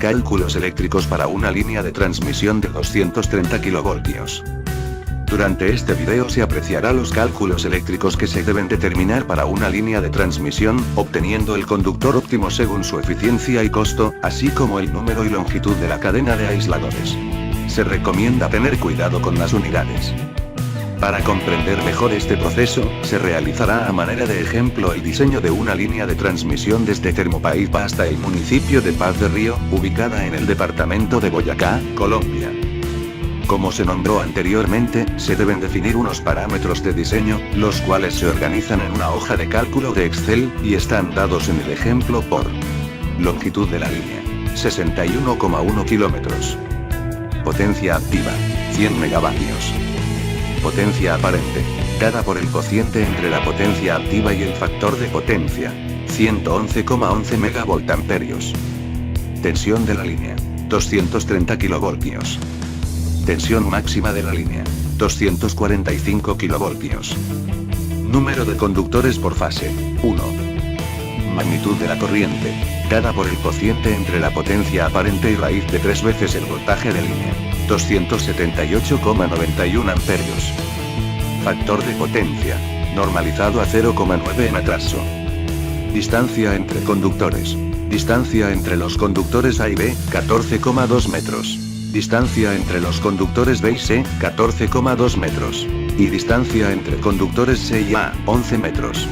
cálculos eléctricos para una línea de transmisión de 230 kilovoltios. Durante este video se apreciará los cálculos eléctricos que se deben determinar para una línea de transmisión, obteniendo el conductor óptimo según su eficiencia y costo, así como el número y longitud de la cadena de aisladores. Se recomienda tener cuidado con las unidades. Para comprender mejor este proceso, se realizará a manera de ejemplo el diseño de una línea de transmisión desde Termopaipa hasta el municipio de Paz de Río, ubicada en el departamento de Boyacá, Colombia. Como se nombró anteriormente, se deben definir unos parámetros de diseño, los cuales se organizan en una hoja de cálculo de Excel, y están dados en el ejemplo por: longitud de la línea, 61,1 kilómetros. Potencia activa, 100 megavatios. Potencia aparente, dada por el cociente entre la potencia activa y el factor de potencia, 111,11 megavoltamperios. Tensión de la línea, 230 kilovoltios. Tensión máxima de la línea, 245 kilovoltios. Número de conductores por fase, 1. Magnitud de la corriente, dada por el cociente entre la potencia aparente y raíz de 3 veces el voltaje de línea, 278,91 amperios. Factor de potencia, normalizado a 0,9 en atraso. Distancia entre conductores. Distancia entre los conductores A y B, 14,2 metros. Distancia entre los conductores B y C, 14,2 metros. Y distancia entre conductores C y A, 11 metros.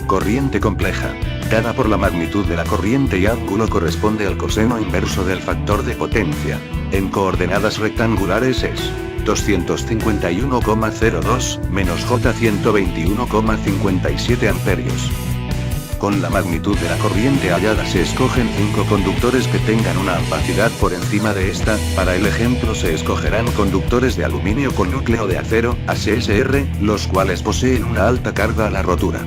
Corriente compleja, dada por la magnitud de la corriente y ángulo corresponde al coseno inverso del factor de potencia. En coordenadas rectangulares es 251,02 menos J 121,57 amperios. Con la magnitud de la corriente hallada se escogen 5 conductores que tengan una opacidad por encima de esta. Para el ejemplo se escogerán conductores de aluminio con núcleo de acero, ACSR, los cuales poseen una alta carga a la rotura.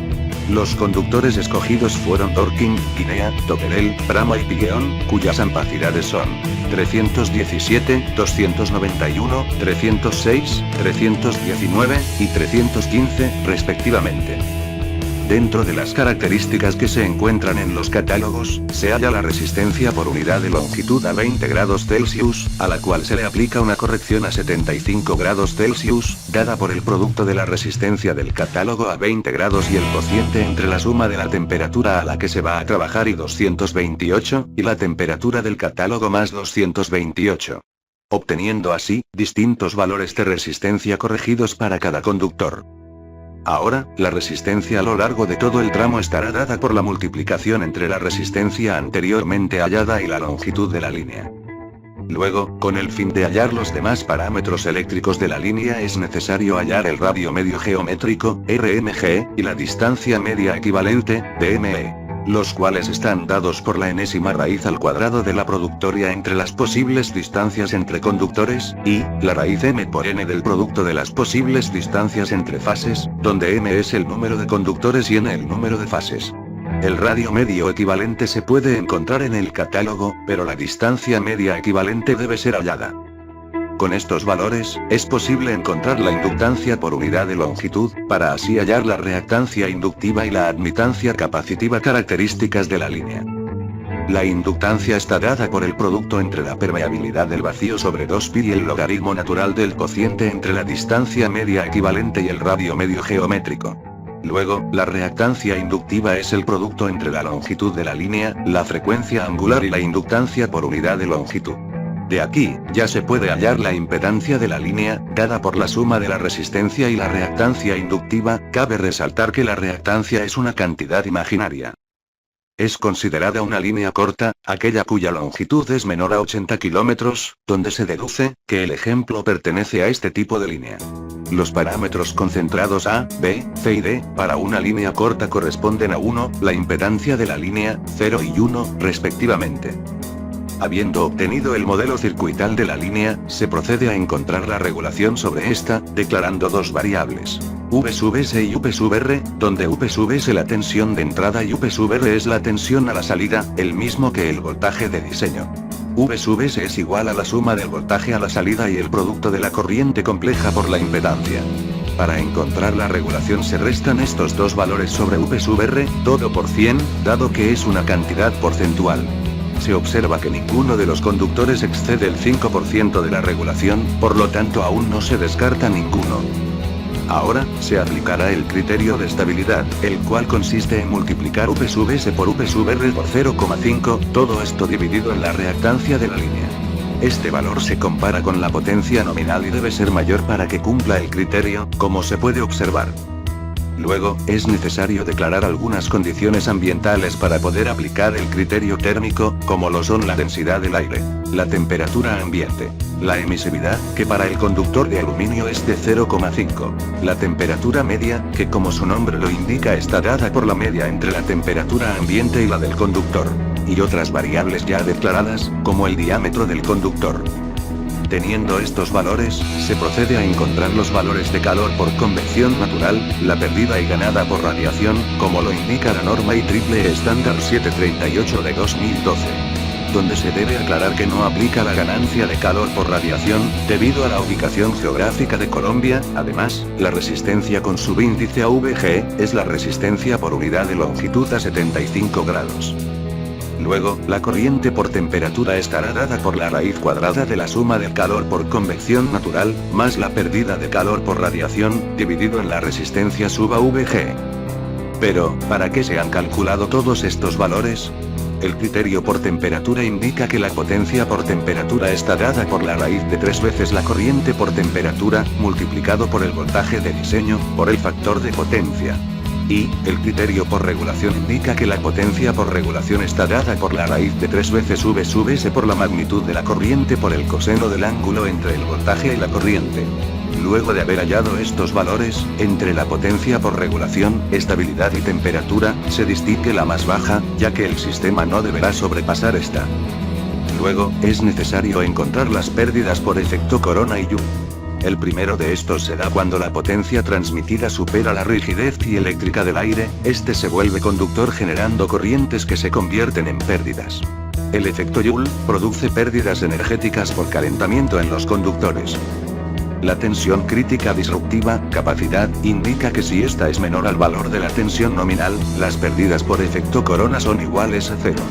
Los conductores escogidos fueron Dorking, Guinea, Toquerel, Brahma y Pigueón, cuyas opacidades son 317, 291, 306, 319 y 315, respectivamente. Dentro de las características que se encuentran en los catálogos, se halla la resistencia por unidad de longitud a 20 grados Celsius, a la cual se le aplica una corrección a 75 grados Celsius, dada por el producto de la resistencia del catálogo a 20 grados y el cociente entre la suma de la temperatura a la que se va a trabajar y 228, y la temperatura del catálogo más 228. Obteniendo así, distintos valores de resistencia corregidos para cada conductor. Ahora, la resistencia a lo largo de todo el tramo estará dada por la multiplicación entre la resistencia anteriormente hallada y la longitud de la línea. Luego, con el fin de hallar los demás parámetros eléctricos de la línea es necesario hallar el radio medio geométrico, RMG, y la distancia media equivalente, DME. Los cuales están dados por la enésima raíz al cuadrado de la productoria entre las posibles distancias entre conductores, y la raíz m por n del producto de las posibles distancias entre fases, donde m es el número de conductores y n el número de fases. El radio medio equivalente se puede encontrar en el catálogo, pero la distancia media equivalente debe ser hallada. Con estos valores, es posible encontrar la inductancia por unidad de longitud, para así hallar la reactancia inductiva y la admitancia capacitiva características de la línea. La inductancia está dada por el producto entre la permeabilidad del vacío sobre 2pi y el logaritmo natural del cociente entre la distancia media equivalente y el radio medio geométrico. Luego, la reactancia inductiva es el producto entre la longitud de la línea, la frecuencia angular y la inductancia por unidad de longitud. De aquí, ya se puede hallar la impedancia de la línea, dada por la suma de la resistencia y la reactancia inductiva. Cabe resaltar que la reactancia es una cantidad imaginaria. Es considerada una línea corta, aquella cuya longitud es menor a 80 kilómetros, donde se deduce que el ejemplo pertenece a este tipo de línea. Los parámetros concentrados A, B, C y D, para una línea corta corresponden a 1, la impedancia de la línea, 0 y 1, respectivamente. Habiendo obtenido el modelo circuital de la línea, se procede a encontrar la regulación sobre esta, declarando dos variables. V sub S y V sub R, donde V sub S es la tensión de entrada y V sub R es la tensión a la salida, el mismo que el voltaje de diseño. V sub S es igual a la suma del voltaje a la salida y el producto de la corriente compleja por la impedancia. Para encontrar la regulación se restan estos dos valores sobre V sub R, todo por 100, dado que es una cantidad porcentual. se observa que ninguno de los conductores excede el 5% de la regulación, por lo tanto aún no se descarta ninguno. Ahora, se aplicará el criterio de estabilidad, el cual consiste en multiplicar V sub S por V sub R por 0,5, todo esto dividido en la reactancia de la línea. Este valor se compara con la potencia nominal y debe ser mayor para que cumpla el criterio, como se puede observar. Luego, es necesario declarar algunas condiciones ambientales para poder aplicar el criterio térmico, como lo son la densidad del aire, la temperatura ambiente, la emisividad, que para el conductor de aluminio es de 0,5, la temperatura media, que como su nombre lo indica está dada por la media entre la temperatura ambiente y la del conductor, y otras variables ya declaradas, como el diámetro del conductor. Teniendo estos valores, se procede a encontrar los valores de calor por convección natural, la perdida y ganada por radiación, como lo indica la norma IEEE estándar 738 de 2012. Donde se debe aclarar que no aplica la ganancia de calor por radiación, debido a la ubicación geográfica de Colombia. Además, la resistencia con subíndice AVG, es la resistencia por unidad de longitud a 75 grados. Luego, la corriente por temperatura estará dada por la raíz cuadrada de la suma del calor por convección natural, más la pérdida de calor por radiación, dividido en la resistencia sub AVG. Pero, ¿para qué se han calculado todos estos valores? El criterio por temperatura indica que la potencia por temperatura está dada por la raíz de 3 veces la corriente por temperatura, multiplicado por el voltaje de diseño, por el factor de potencia. Y, el criterio por regulación indica que la potencia por regulación está dada por la raíz de 3 veces V sub S por la magnitud de la corriente por el coseno del ángulo entre el voltaje y la corriente. Luego de haber hallado estos valores, entre la potencia por regulación, estabilidad y temperatura, se distingue la más baja, ya que el sistema no deberá sobrepasar esta. Luego, es necesario encontrar las pérdidas por efecto corona y Joule. El primero de estos se da cuando la potencia transmitida supera la rigidez dieléctrica del aire, este se vuelve conductor generando corrientes que se convierten en pérdidas. El efecto Joule produce pérdidas energéticas por calentamiento en los conductores. La tensión crítica disruptiva, capacidad, indica que si esta es menor al valor de la tensión nominal, las pérdidas por efecto corona son iguales a cero.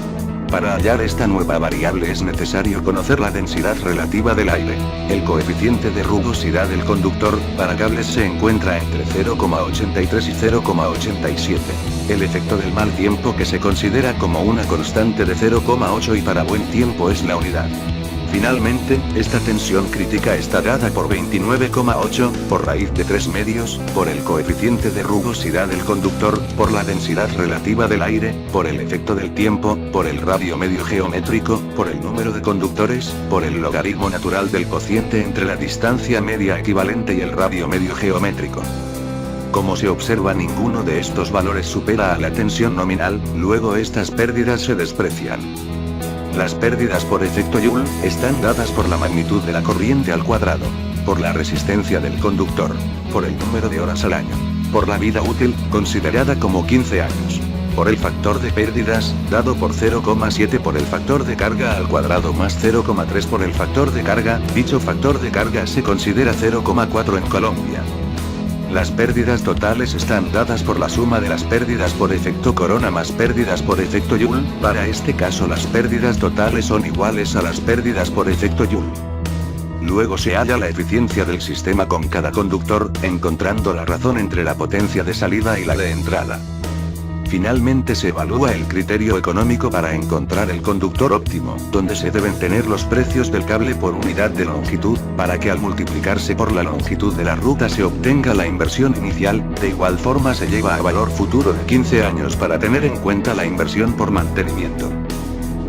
Para hallar esta nueva variable es necesario conocer la densidad relativa del aire. El coeficiente de rugosidad del conductor, para cables se encuentra entre 0,83 y 0,87. El efecto del mal tiempo que se considera como una constante de 0,8 y para buen tiempo es la unidad. Finalmente, esta tensión crítica está dada por 29,8, por raíz de 3 medios, por el coeficiente de rugosidad del conductor, por la densidad relativa del aire, por el efecto del tiempo, por el radio medio geométrico, por el número de conductores, por el logaritmo natural del cociente entre la distancia media equivalente y el radio medio geométrico. Como se observa, ninguno de estos valores supera a la tensión nominal, luego estas pérdidas se desprecian. Las pérdidas por efecto Joule están dadas por la magnitud de la corriente al cuadrado, por la resistencia del conductor, por el número de horas al año, por la vida útil, considerada como 15 años, por el factor de pérdidas, dado por 0,7 por el factor de carga al cuadrado más 0,3 por el factor de carga, dicho factor de carga se considera 0,4 en Colombia. Las pérdidas totales están dadas por la suma de las pérdidas por efecto corona más pérdidas por efecto Joule, para este caso las pérdidas totales son iguales a las pérdidas por efecto Joule. Luego se halla la eficiencia del sistema con cada conductor, encontrando la razón entre la potencia de salida y la de entrada. Finalmente se evalúa el criterio económico para encontrar el conductor óptimo, donde se deben tener los precios del cable por unidad de longitud, para que al multiplicarse por la longitud de la ruta se obtenga la inversión inicial. De igual forma se lleva a valor futuro de 15 años para tener en cuenta la inversión por mantenimiento.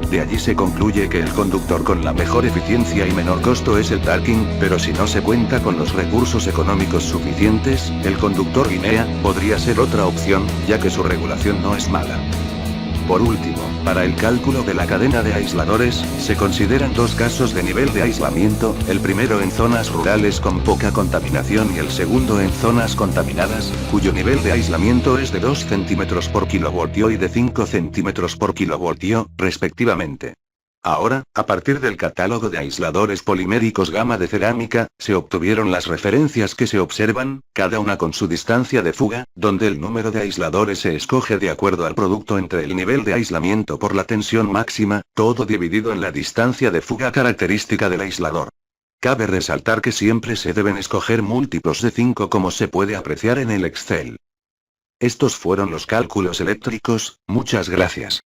De allí se concluye que el conductor con la mejor eficiencia y menor costo es el talking, pero si no se cuenta con los recursos económicos suficientes, el conductor guinea podría ser otra opción, ya que su regulación no es mala. Por último, para el cálculo de la cadena de aisladores, se consideran dos casos de nivel de aislamiento, el primero en zonas rurales con poca contaminación y el segundo en zonas contaminadas, cuyo nivel de aislamiento es de 2 cm por kilovoltio y de 5 cm por kilovoltio, respectivamente. Ahora, a partir del catálogo de aisladores poliméricos gama de cerámica, se obtuvieron las referencias que se observan, cada una con su distancia de fuga, donde el número de aisladores se escoge de acuerdo al producto entre el nivel de aislamiento por la tensión máxima, todo dividido en la distancia de fuga característica del aislador. Cabe resaltar que siempre se deben escoger múltiplos de 5 como se puede apreciar en el Excel. Estos fueron los cálculos eléctricos, muchas gracias.